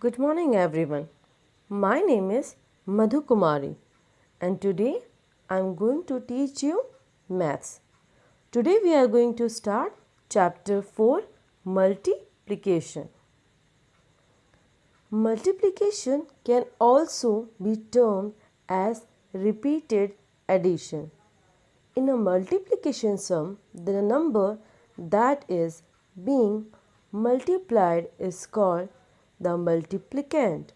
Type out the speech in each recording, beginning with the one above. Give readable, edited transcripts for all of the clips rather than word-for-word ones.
Good morning everyone. My name is Madhu and today I am going to teach you maths. Today we are going to start chapter 4 multiplication. Multiplication can also be termed as repeated addition. In a multiplication sum, the number that is being multiplied is called the multiplicand.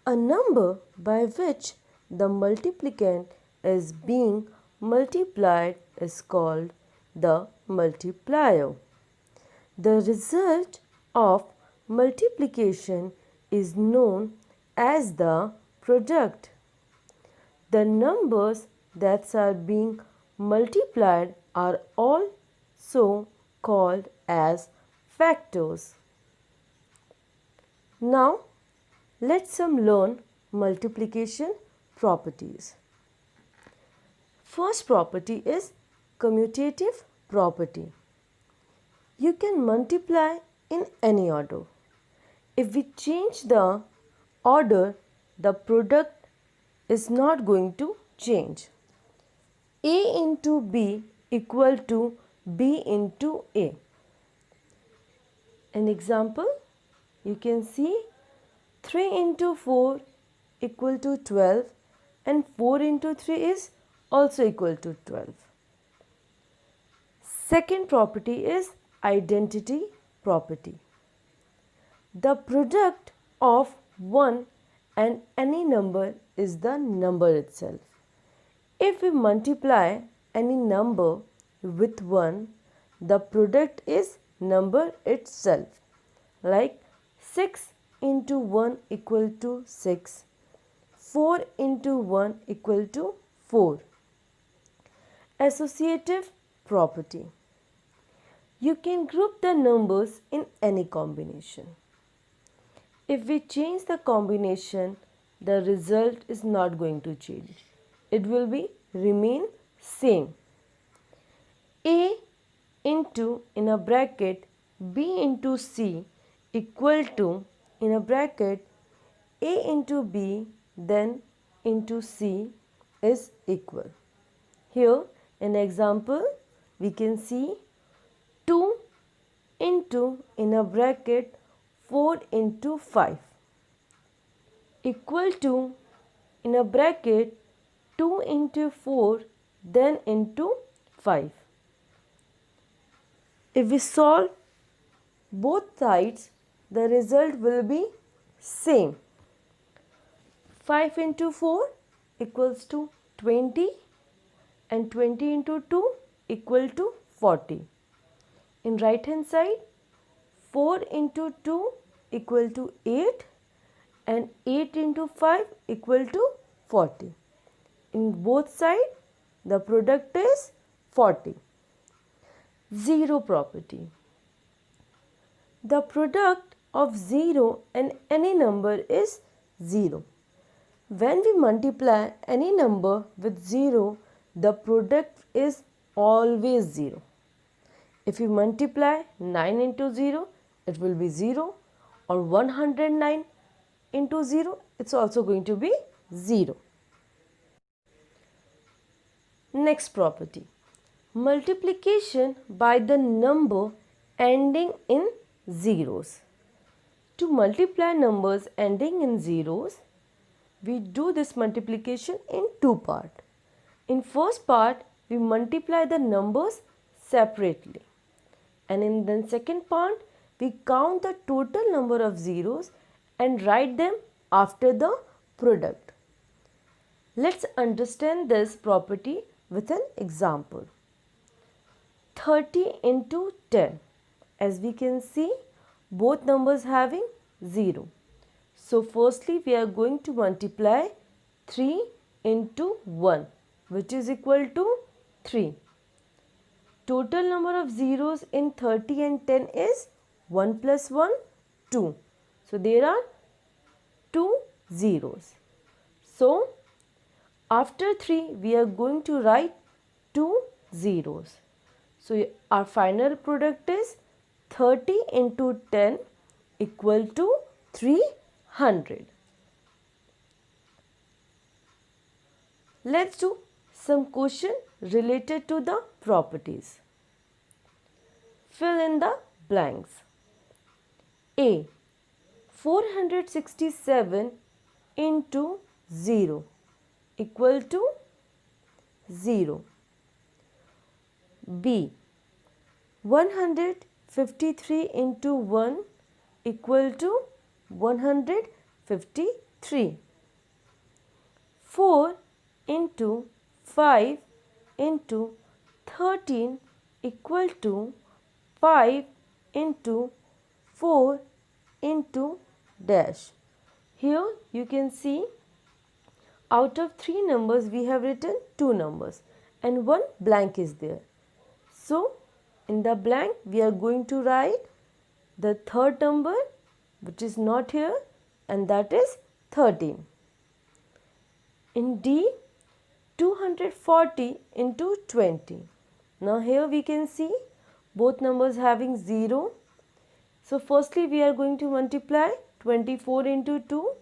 A number by which the multiplicand is being multiplied is called the multiplier. The result of multiplication is known as the product. The numbers that are being multiplied are also called as factors. Now, let's learn multiplication properties. First property is commutative property. You can multiply in any order. If we change the order, the product is not going to change. A into B equal to B into A. An example, you can see 3 into 4 equal to 12 and 4 into 3 is also equal to 12. Second property is identity property. The product of 1 and any number is the number itself. If we multiply any number with 1, the product is number itself. Like 6 into 1 equal to 6. 4 into 1 equal to 4. Associative property. You can group the numbers in any combination. If we change the combination, the result is not going to change. It will remain same. A into in a bracket B into C equal to in a bracket A into B then into C is equal. Here in example we can see 2 into in a bracket 4 into 5 equal to in a bracket 2 into 4 then into 5. If we solve both sides, the result will be same. 5 into 4 equals to 20 and 20 into 2 equal to 40. In right hand side, 4 into 2 equal to 8 and 8 into 5 equal to 40. In both sides, the product is 40. Zero property. The product of 0 and any number is 0. When we multiply any number with 0, the product is always 0. If we multiply 9 into 0, it will be 0, or 109 into 0, it's also going to be 0. Next property. Multiplication by the number ending in zeros. To multiply numbers ending in zeros, we do this multiplication in two parts. In first part, we multiply the numbers separately. And in the second part, we count the total number of zeros and write them after the product. Let's understand this property with an example. 30 into 10. As we can see, both numbers having 0. So firstly, we are going to multiply 3 into 1, which is equal to 3. Total number of zeros in 30 and 10 is 1 plus 1, 2. So there are 2 zeros. So after 3, we are going to write 2 zeros. So our final product is 30 into 10 equal to 300. Let's do some question related to the properties. Fill in the blanks. A. 467 into 0 equal to 0. B. 153 into 1 equal to 153. 4 into 5 into 13 equal to 5 into 4 into dash. Here you can see out of 3 numbers we have written 2 numbers and 1 blank is there. So in the blank we are going to write the third number which is not here, and that is 13. In D, 240 into 20. Now here we can see both numbers having 0. So firstly we are going to multiply 24 into 2,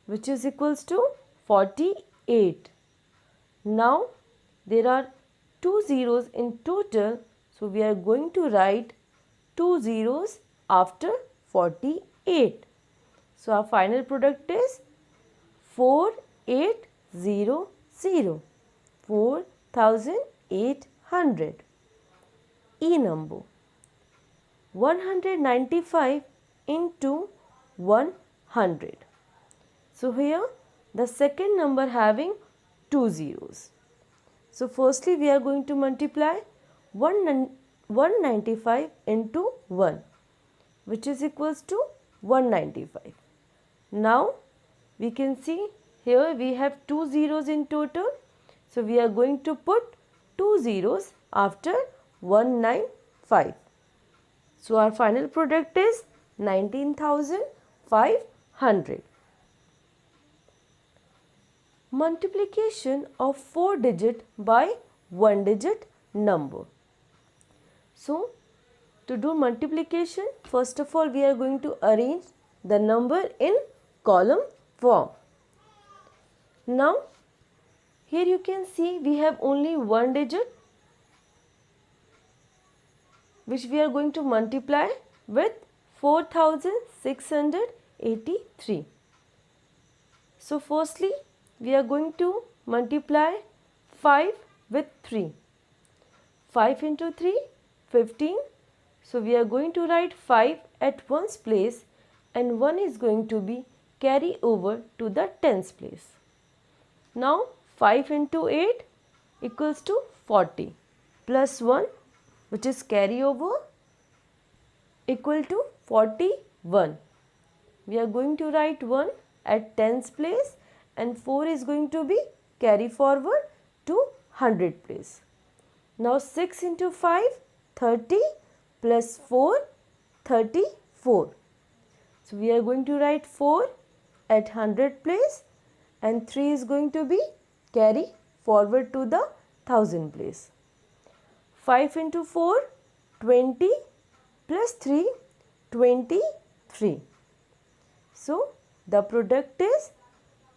which is equals to 48. Now there are 2 zeros in total, so we are going to write 2 zeros after 48. So our final product is 4800, 4800. E number, 195 into 100. So here the second number having 2 zeros. So firstly we are going to multiply 195 into 1, which is equals to 195. Now we can see here we have 2 zeros in total. So we are going to put 2 zeros after 195. So our final product is 19,500. Multiplication of 4 digit by 1 digit number. So to do multiplication, first of all we are going to arrange the number in column form. Now here you can see we have only 1 digit which we are going to multiply with 4683. So firstly we are going to multiply 5 with 3. 5 into 3, 15. So we are going to write 5 at ones place and 1 is going to be carry over to the tens place. Now 5 into 8 equals to 40 plus 1, which is carry over, equal to 41. We are going to write 1 at tens place and 4 is going to be carry forward to 100 place. Now 6 into 5, 30 plus 4, 34. So we are going to write 4 at 100 place and 3 is going to be carry forward to the 1000 place. 5 into 4, 20 plus 3, 23. So the product is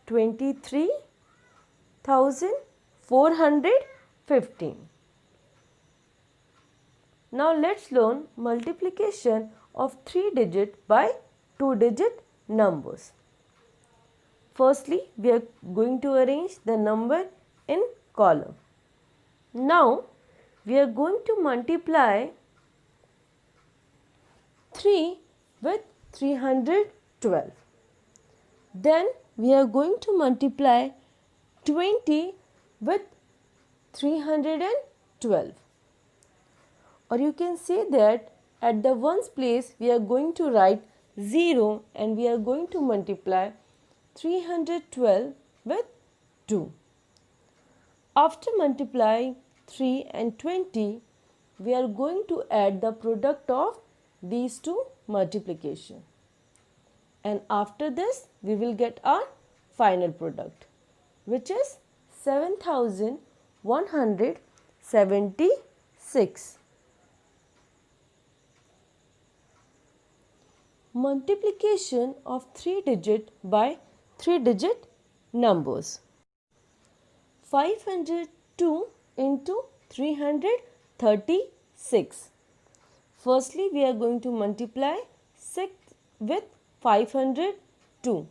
23,415. Now let's learn multiplication of 3 digit by 2 digit numbers. Firstly, we are going to arrange the number in column. Now we are going to multiply 3 with 312. Then we are going to multiply 20 with 312. Or you can say that at the ones place we are going to write 0 and we are going to multiply 312 with 2. After multiplying 3 and 20, we are going to add the product of these two multiplication. And after this, we will get our final product, which is 7,176. multiplication of 3-digit by 3-digit numbers. 502 into 336. Firstly, we are going to multiply 6 with 502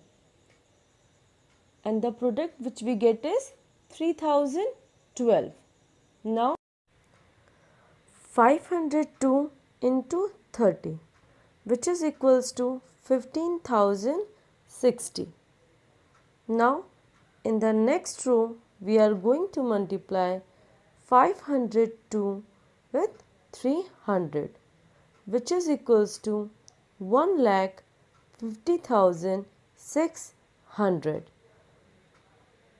and the product which we get is 3012. Now 502 into 30, which is equals to 15,060. Now in the next row we are going to multiply 502 with 300, which is equals to 1,50,600.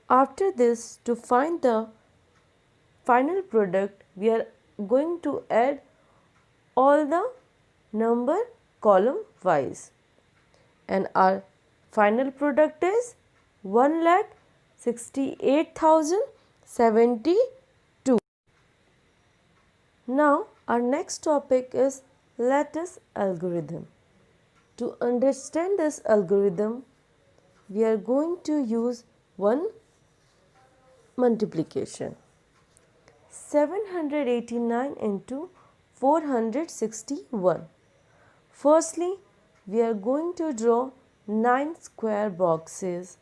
After this, to find the final product, we are going to add all the number column wise, and our final product is 1,68,072. Now our next topic is lattice algorithm. To understand this algorithm, we are going to use one multiplication. 789 into 461. Firstly, we are going to draw 9 square boxes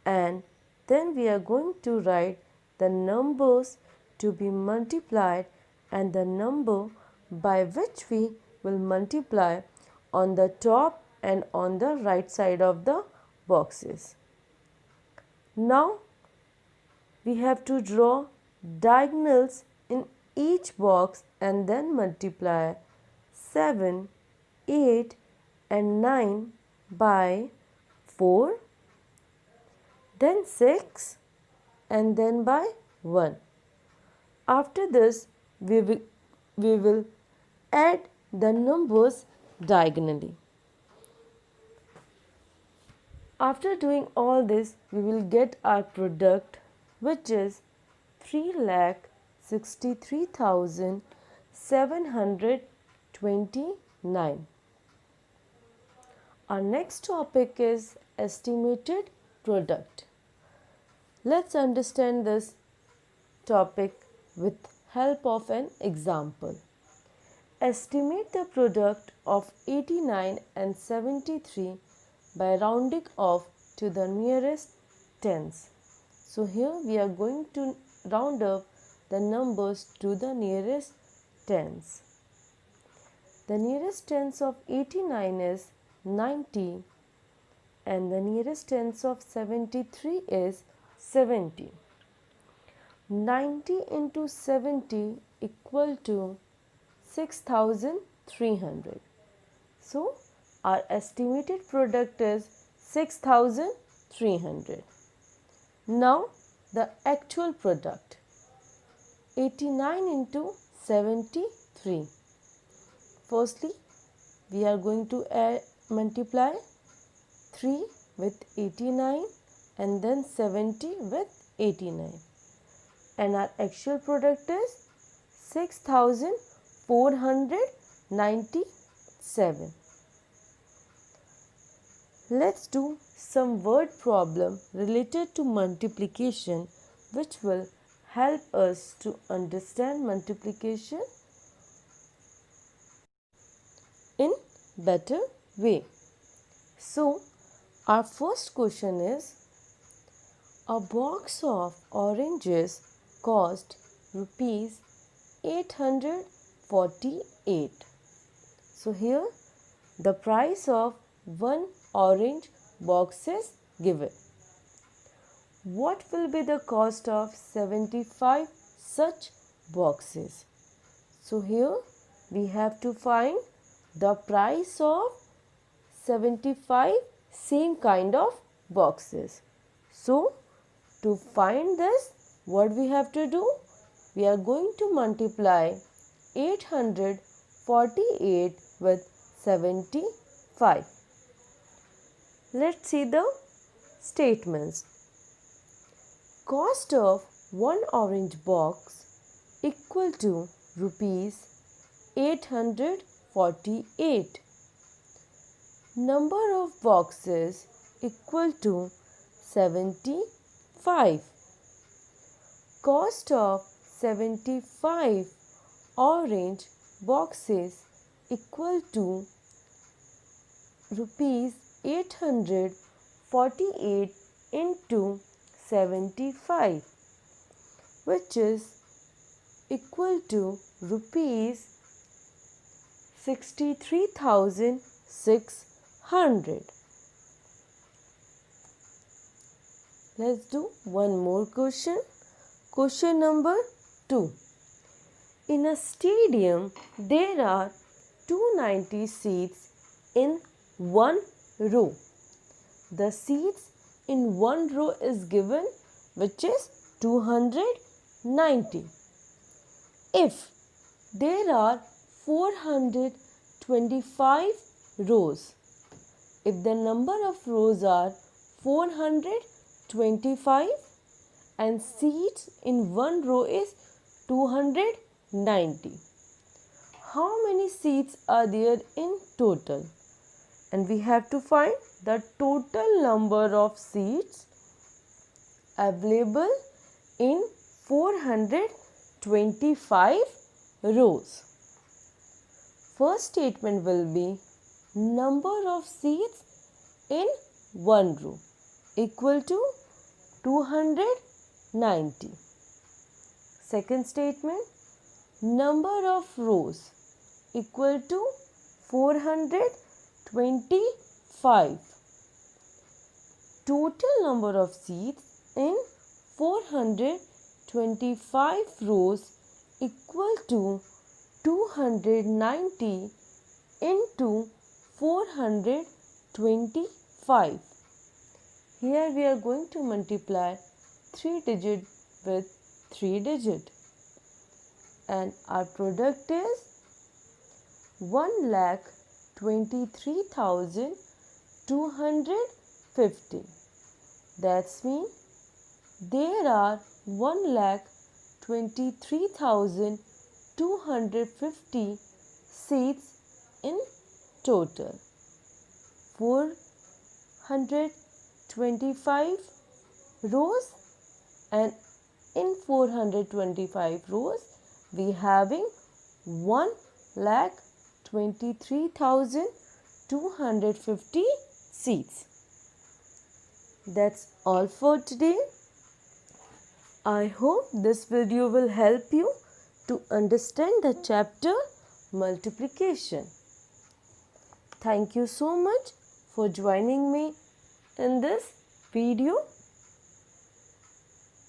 and then we are going to write the numbers to be multiplied and the number by which we will multiply on the top and on the right side of the boxes. Now we have to draw diagonals in each box and then multiply 7, 8 and 9 by 4, then 6 and then by 1. After this we will add the numbers diagonally. After doing all this, we will get our product, which is 3,63,729. Our next topic is estimated product. Let's understand this topic with help of an example. Estimate the product of 89 and 73 by rounding off to the nearest tens. So here we are going to round up the numbers to the nearest tens. The nearest tens of 89 is 90 and the nearest tens of 73 is 70. 90 into 70 equal to 6,300. So our estimated product is 6,300. Now the actual product, 89 into 73. Firstly, we are going to multiply 3 with 89 and then 70 with 89. And our actual product is 6,497. Let's do some word problem related to multiplication, which will help us to understand multiplication in better way. So our first question is, a box of oranges cost rupees 848. So here the price of one orange box is given. What will be the cost of 75 such boxes? So here we have to find the price of 75 same kind of boxes. So to find this, what we have to do? We are going to multiply 848 with 75. Let's see the statements. Cost of one orange box equal to rupees 848. Number of boxes equal to 75. Cost of 75 orange boxes equal to rupees 848 into 75, which is equal to rupees 63,600. Let's do one more question. Question number 2. In a stadium, there are 290 seats in one row. The seats in one row is given, which is 290. If there are 425 rows, if the number of rows are 425 and seats in one row is 290, how many seats are there in total? And we have to find the total number of seats available in 425 rows. First statement will be number of seats in one row equal to 290. Second statement, number of rows equal to 425. Total number of seats in 425 rows equal to 290 into 425. Here we are going to multiply 3 digit with 3 digit, and our product is 1,23,250. That's mean there are 1,23,250 seats in total. 425 rows, and in 425 rows we having 1,23,250 seats. That's all for today. I hope this video will help you to understand the chapter multiplication. Thank you so much for joining me in this video.